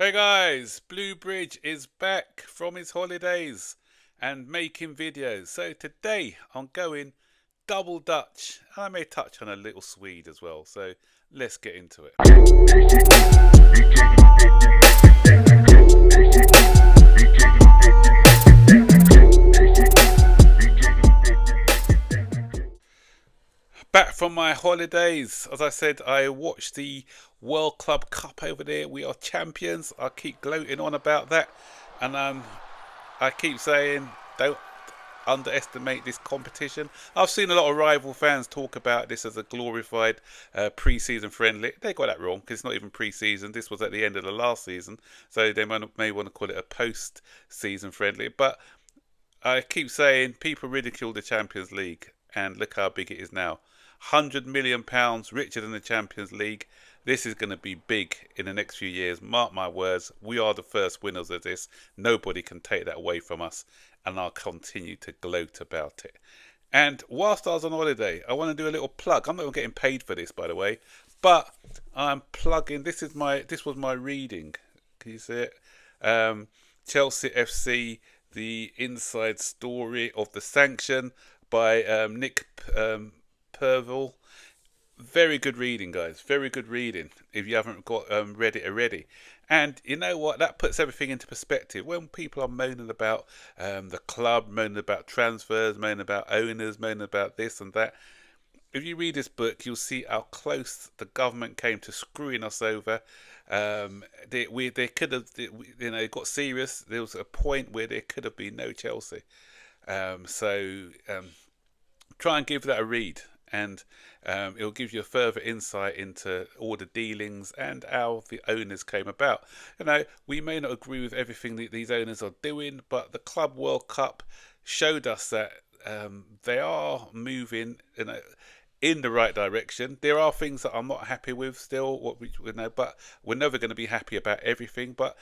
Hey guys, Blue Bridge is back from his holidays and making videos. So today I'm going double Dutch. I may touch on a little Swede as well. So let's get into it. Back from my holidays. As I said, I watched the World Club Cup over there. We are champions. I keep gloating on about that. And I keep saying, don't underestimate this competition. I've seen a lot of rival fans talk about this as a glorified pre-season friendly. They got that wrong because it's not even pre-season. This was at the end of the last season, so they may want to call it a post-season friendly. But I keep saying people ridicule the Champions League, and look how big it is now. £100 million richer than the Champions League. This is going to be big in the next few years. Mark my words, we are the first winners of this. Nobody can take that away from us, and I'll continue to gloat about it. And whilst I was on holiday, I want to do a little plug. I'm not getting paid for this, by the way, but I'm plugging. This was my reading. Can you see it? Chelsea FC: The Inside Story of the Sanction by Nick Perville. Very good reading, guys. Very good reading. If you haven't got read it already, and you know what, that puts everything into perspective. When people are moaning about the club, moaning about transfers, moaning about owners, moaning about this and that, if you read this book, you'll see how close the government came to screwing us over. They could have, it got serious. There was a point where there could have been no Chelsea. Try and give that a read, and it'll give you a further insight into all the dealings and how the owners came about. We may not agree with everything that these owners are doing, but the Club World Cup showed us that they are moving in the right direction. There are things that I'm not happy with still, but we're never going to be happy about everything. But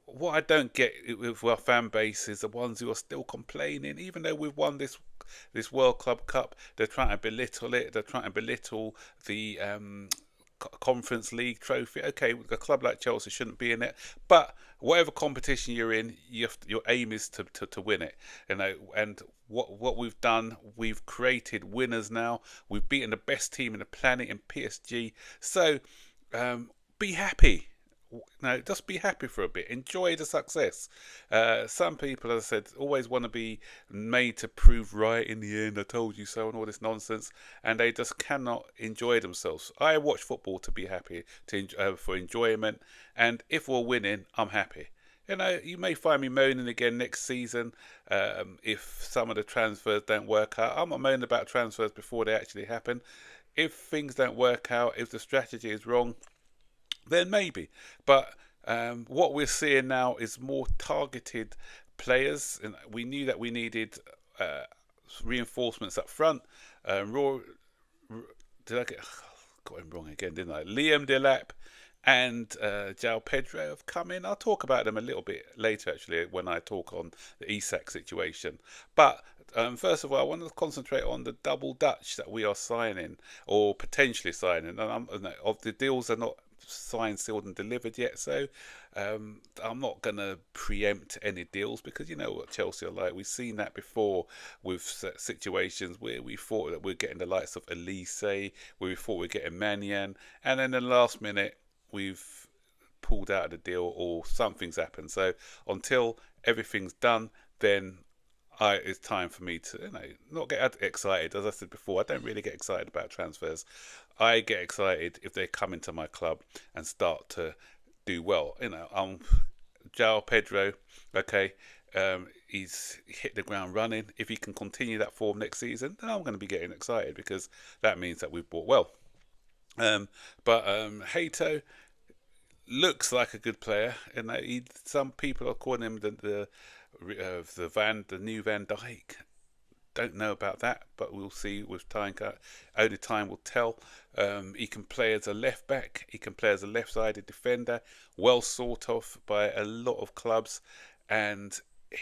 what I don't get with our fan base is the ones who are still complaining, even though we've won this World Club Cup. They're trying to belittle it. They're trying to belittle the Conference League trophy. Okay, a club like Chelsea shouldn't be in it, but whatever competition you're in, your aim is to win it. And what we've done, we've created winners now. We've beaten the best team in the planet in PSG. So be happy. No, just be happy for a bit. Enjoy the success. Some people, as I said, always want to be made to prove right in the end. I told you so, and all this nonsense, and they just cannot enjoy themselves. I watch football to be happy, for enjoyment, and if we're winning, I'm happy. You may find me moaning again next season if some of the transfers don't work out. I'm not moaning about transfers before they actually happen. If things don't work out, if the strategy is wrong, then maybe. But what we're seeing now is more targeted players, and we knew that we needed reinforcements up front. Did I got him wrong again, didn't I? Liam Delap and João Pedro have come in. I'll talk about them a little bit later, actually, when I talk on the Isak situation. But first of all, I want to concentrate on the double Dutch that we are signing or potentially signing. And of the deals are not signed, sealed, and delivered yet, so I'm not going to preempt any deals, because you know what Chelsea are like. We've seen that before with situations where we thought that we're getting the likes of Elise, where we thought we're getting Mannion, and then in the last minute we've pulled out of the deal or something's happened. So until everything's done, then it's time for me to not get excited. As I said before, I don't really get excited about transfers. I get excited if they come into my club and start to do well. João Pedro, okay, he's hit the ground running. If he can continue that form next season, then I'm going to be getting excited, because that means that we've bought well. But Hato looks like a good player, and some people are calling him the new Van Dijk. Don't know about that, but we'll see with time. Only time will tell. He can play as a left back. He can play as a left-sided defender. Well sought of by a lot of clubs, and if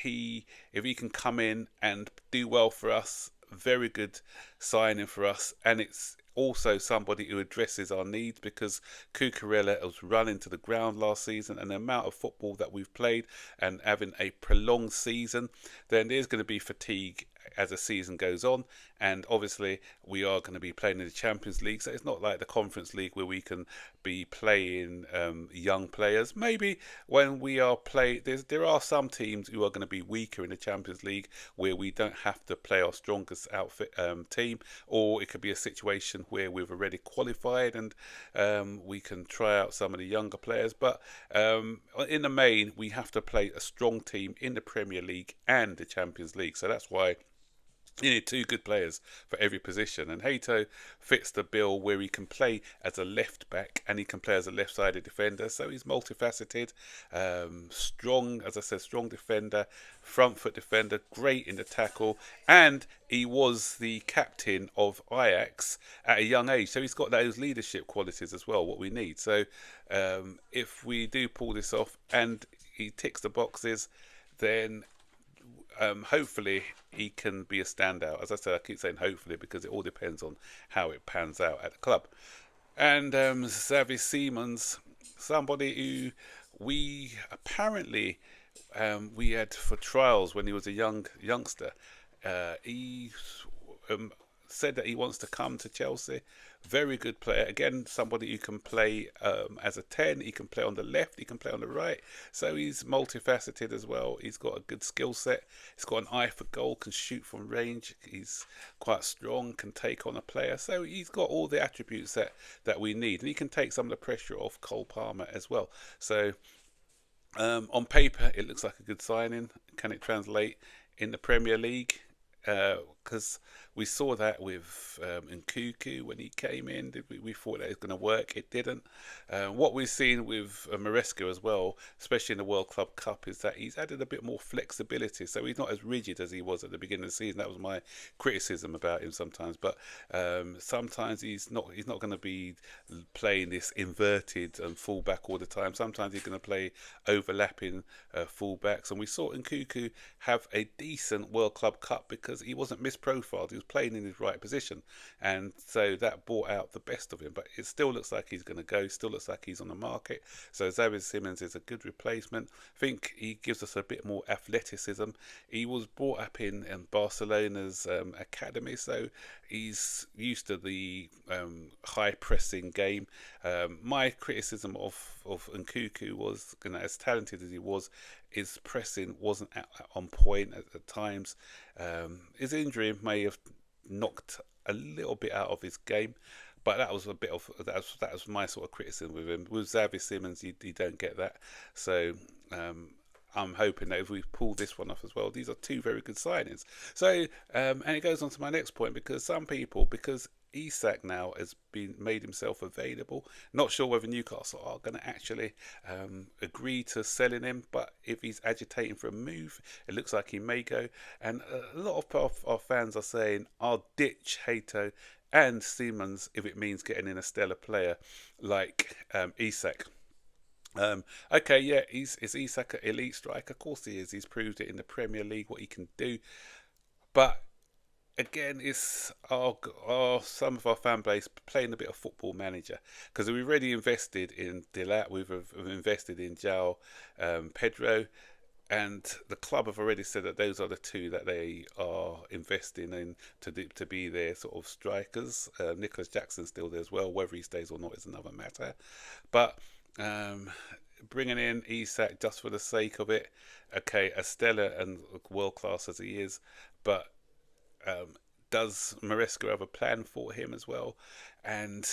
he can come in and do well for us, very good signing for us. And also somebody who addresses our needs, because Cucurella was running to the ground last season, and the amount of football that we've played and having a prolonged season, then there's going to be fatigue as the season goes on. And obviously we are going to be playing in the Champions League, so it's not like the Conference League where we can be playing young players. Maybe when we are there are some teams who are going to be weaker in the Champions League where we don't have to play our strongest outfit team, or it could be a situation where we've already qualified and we can try out some of the younger players. But in the main, we have to play a strong team in the Premier League and the Champions League, so that's why you need two good players for every position, and Hato fits the bill where he can play as a left back and he can play as a left-sided defender. So he's multifaceted, strong, as I said, strong defender, front foot defender, great in the tackle, and he was the captain of Ajax at a young age. So he's got those leadership qualities as well, what we need. So if we do pull this off and he ticks the boxes, then hopefully he can be a standout. As I said, I keep saying hopefully because it all depends on how it pans out at the club. And Xavi Simons, somebody who we apparently we had for trials when he was a youngster. He said that he wants to come to Chelsea. Very good player. Again, somebody who can play as a 10. He can play on the left. He can play on the right. So he's multifaceted as well. He's got a good skill set. He's got an eye for goal. Can shoot from range. He's quite strong. Can take on a player. So he's got all the attributes that we need. And he can take some of the pressure off Cole Palmer as well. So on paper, it looks like a good signing. Can it translate in the Premier League? Because we saw that with Nkuku when he came in. We thought that it was going to work. It didn't. What we've seen with Maresca as well, especially in the World Club Cup, is that he's added a bit more flexibility. So he's not as rigid as he was at the beginning of the season. That was my criticism about him sometimes. But sometimes he's not going to be playing this inverted fullback all the time. Sometimes he's going to play overlapping fullbacks. And we saw Nkuku have a decent World Club Cup because he wasn't misprofiled. He was playing in his right position, and so that brought out the best of him. But it still looks like he's going to go. Still looks like he's on the market. So Xavi Simons is a good replacement. I think he gives us a bit more athleticism. He was brought up in Barcelona's academy, so he's used to the high pressing game. My criticism of Nkuku was, as talented as he was, his pressing wasn't on point at times. His injury may have knocked a little bit out of his game, but that was that was my sort of criticism with him. With Xavi Simons, you don't get that. So I'm hoping that if we pull this one off as well, these are two very good signings. So and it goes on to my next point, because some people, because Isak now has been made himself available. Not sure whether Newcastle are going to actually agree to selling him, but if he's agitating for a move, it looks like he may go. And a lot of our fans are saying, I'll ditch Hato and Simons if it means getting in a stellar player like Isak. Okay, yeah, is Isak an elite striker? Of course he is. He's proved it in the Premier League what he can do. But again, it's some of our fan base playing a bit of Football Manager, because we've already invested in Dilat, we've invested in João Pedro, and the club have already said that those are the two that they are investing in to be their sort of strikers. Nicholas Jackson's still there as well. Whether he stays or not is another matter. But bringing in Isak just for the sake of it, okay, as stellar and world class as he is, but does Maresca have a plan for him as well? And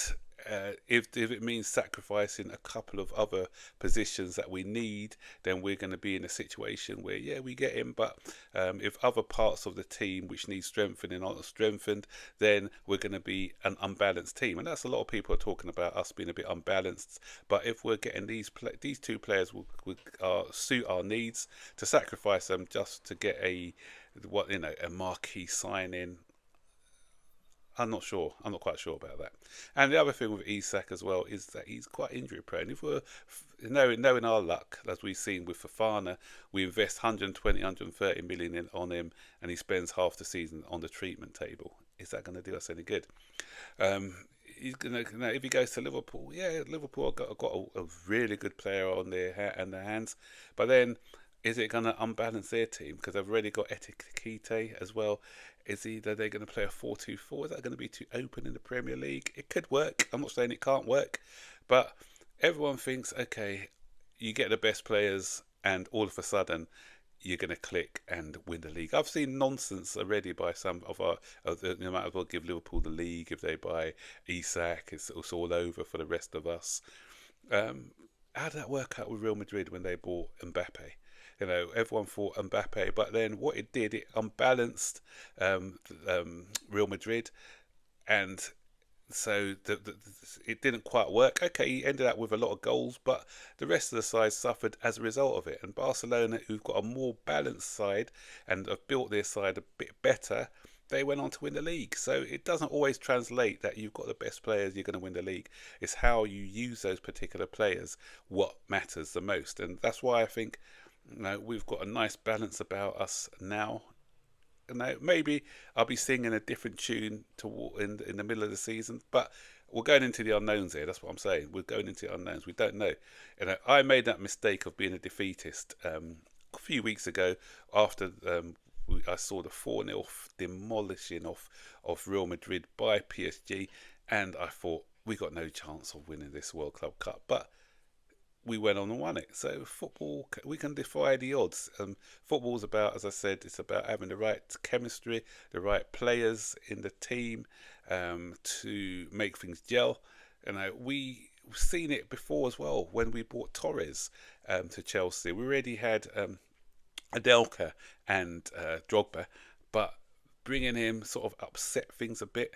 if it means sacrificing a couple of other positions that we need, then we're going to be in a situation where, yeah, we get him, but if other parts of the team which need strengthening aren't strengthened, then we're going to be an unbalanced team. And that's a lot of people are talking about us being a bit unbalanced. But if we're getting these two players will suit our needs, to sacrifice them just to get a marquee signing, I'm not sure. I'm not quite sure about that. And the other thing with Isak as well is that he's quite injury prone. If we're knowing our luck, as we've seen with Fofana, we invest 120, 130 million on him, and he spends half the season on the treatment table. is that going to do us any good? Um, he's gonna, if he goes to Liverpool, yeah, Liverpool have got a really good player on their hands, but then is it going to unbalance their team because they've already got Etikite as well? Is either they're going to play a 4-2-4? Is that going to be too open in the Premier League? It could work. I'm not saying it can't work, but everyone thinks, okay, you get the best players, and all of a sudden you're going to click and win the league. I've seen nonsense already by some of our. You might as well give Liverpool the league if they buy Isak. It's all over for the rest of us. How did that work out with Real Madrid when they bought Mbappe? Everyone thought Mbappe, but then what it did, it unbalanced Real Madrid, and so it didn't quite work. Okay, he ended up with a lot of goals, but the rest of the side suffered as a result of it. And Barcelona, who've got a more balanced side and have built their side a bit better, they went on to win the league. So it doesn't always translate that you've got the best players, you're going to win the league. It's how you use those particular players what matters the most. And that's why I think we've got a nice balance about us now. Now, maybe I'll be singing a different tune in the middle of the season, but we're going into the unknowns here. That's what I'm saying. We're going into the unknowns. We don't know. I made that mistake of being a defeatist a few weeks ago after I saw the 4-0 demolishing of Real Madrid by PSG, and I thought we got no chance of winning this World Club Cup. But we went on and won it. So football, we can defy the odds. Football's about, as I said, it's about having the right chemistry, the right players in the team to make things gel. We've seen it before as well when we brought Torres to Chelsea. We already had Adelka and Drogba, but bringing him sort of upset things a bit,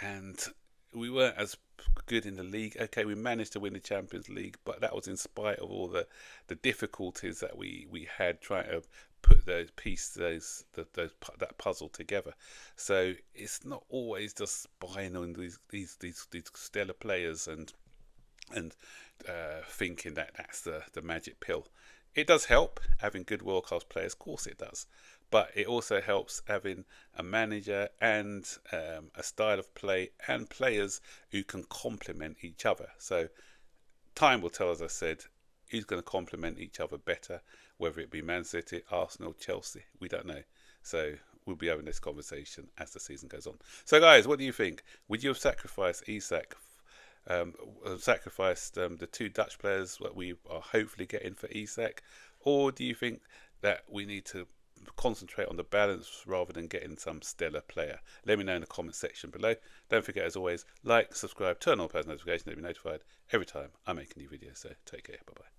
and we weren't as good in the league. Okay, we managed to win the Champions League, but that was in spite of all the difficulties that we had trying to put those pieces, that puzzle together. So it's not always just buying on these stellar players and thinking that that's the magic pill. It does help having good world class players, of course it does, but it also helps having a manager and a style of play and players who can complement each other. So time will tell, as I said, who's going to complement each other better, whether it be Man City, Arsenal, Chelsea, we don't know. So we'll be having this conversation as the season goes on. So guys, what do you think? Would you have sacrificed Isak? Sacrificed the two Dutch players that we are hopefully getting for Isak, or do you think that we need to concentrate on the balance rather than getting some stellar player? Let me know in the comment section below. Don't forget, as always, like, subscribe, turn on post notifications to be notified every time I make a new video. So take care, bye bye.